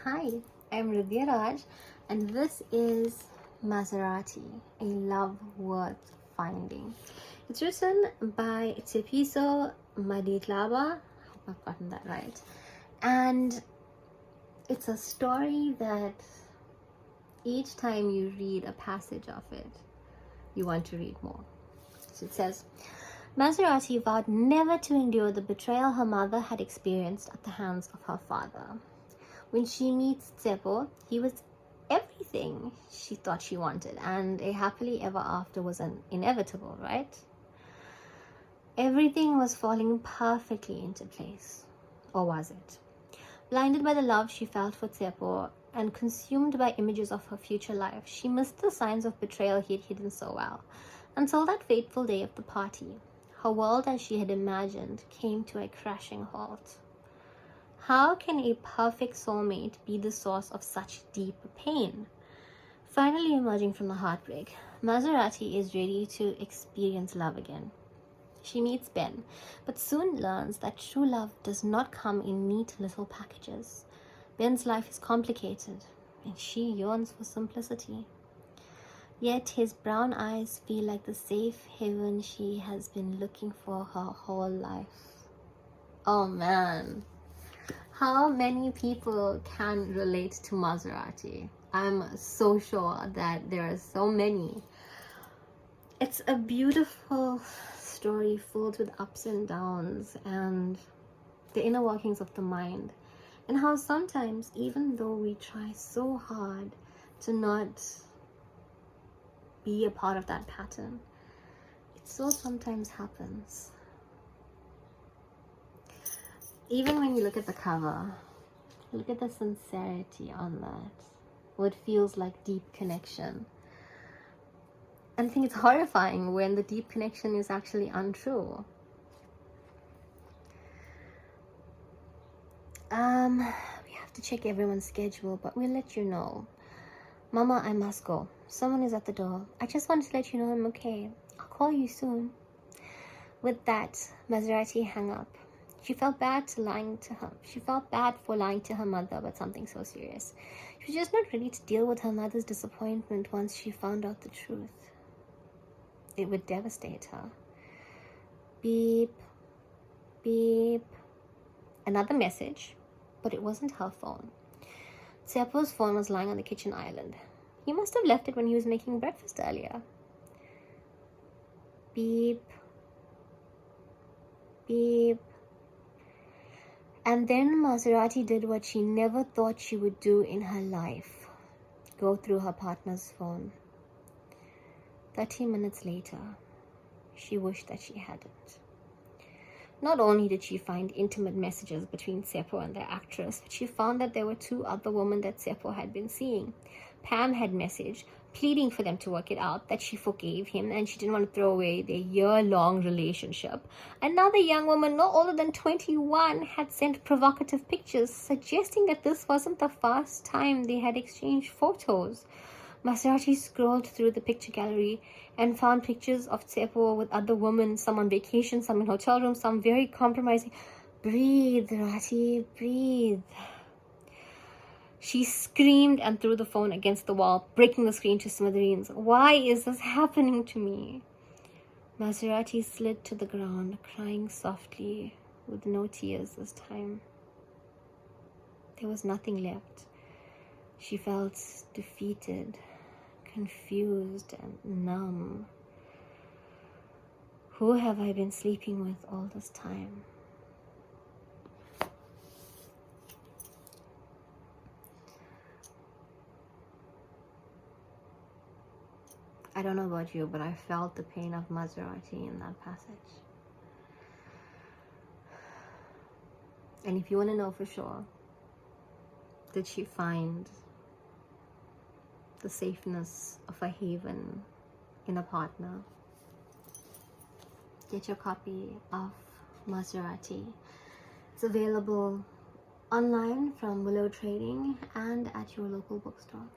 Hi, I'm Ridhya Raj, and this is Maserati, a love worth finding. It's written by Tshepiso Madihlaba. I hope I've gotten that right. And it's a story that each time you read a passage of it, you want to read more. So it says, Maserati vowed never to endure the betrayal her mother had experienced at the hands of her father. When she meets Tshepo, he was everything she thought she wanted, and a happily ever after was inevitable, right? Everything was falling perfectly into place. Or was it? Blinded by the love she felt for Tshepo and consumed by images of her future life, she missed the signs of betrayal he had hidden so well. Until that fateful day of the party, her world as she had imagined came to a crashing halt. How can a perfect soulmate be the source of such deep pain? Finally emerging from the heartbreak, Maserati is ready to experience love again. She meets Ben, but soon learns that true love does not come in neat little packages. Ben's life is complicated, and she yearns for simplicity. Yet his brown eyes feel like the safe haven she has been looking for her whole life. Oh man. How many people can relate to Maserati? I'm so sure that there are so many. It's a beautiful story filled with ups and downs and the inner workings of the mind, and how sometimes, even though we try so hard to not be a part of that pattern, it still sometimes happens. Even when you look at the cover, look at the sincerity on that. What feels like deep connection. And I think it's horrifying when the deep connection is actually untrue. We have to check everyone's schedule, but we'll let you know. Mama, I must go. Someone is at the door. I just wanted to let you know I'm okay. I'll call you soon. With that, Maserati hung up. She felt bad for lying to her mother about something so serious. She was just not ready to deal with her mother's disappointment once she found out the truth. It would devastate her. Beep, beep. Another message, but it wasn't her phone. Tshepo's phone was lying on the kitchen island. He must have left it when he was making breakfast earlier. Beep, beep. And then Maserati did what she never thought she would do in her life. Go through her partner's phone. 30 minutes later, she wished that she hadn't. Not only did she find intimate messages between Tshepo and the actress, but she found that there were two other women that Tshepo had been seeing. Pam had messaged, pleading for them to work it out, that she forgave him and she didn't want to throw away their year-long relationship. Another young woman, no older than 21, had sent provocative pictures, suggesting that this wasn't the first time they had exchanged photos. Maserati scrolled through the picture gallery and found pictures of Tshepo with other women, some on vacation, some in hotel rooms, some very compromising. Breathe, Rati, breathe. She screamed and threw the phone against the wall, breaking the screen to smithereens. Why is this happening to me? Maserati slid to the ground, crying softly, with no tears this time. There was nothing left. She felt defeated, confused, and numb. Who have I been sleeping with all this time? I don't know about you, but I felt the pain of Maserati in that passage. And if you want to know for sure, did she find the safeness of a haven in a partner? Get your copy of Maserati. It's available online from Willow Trading and at your local bookstore.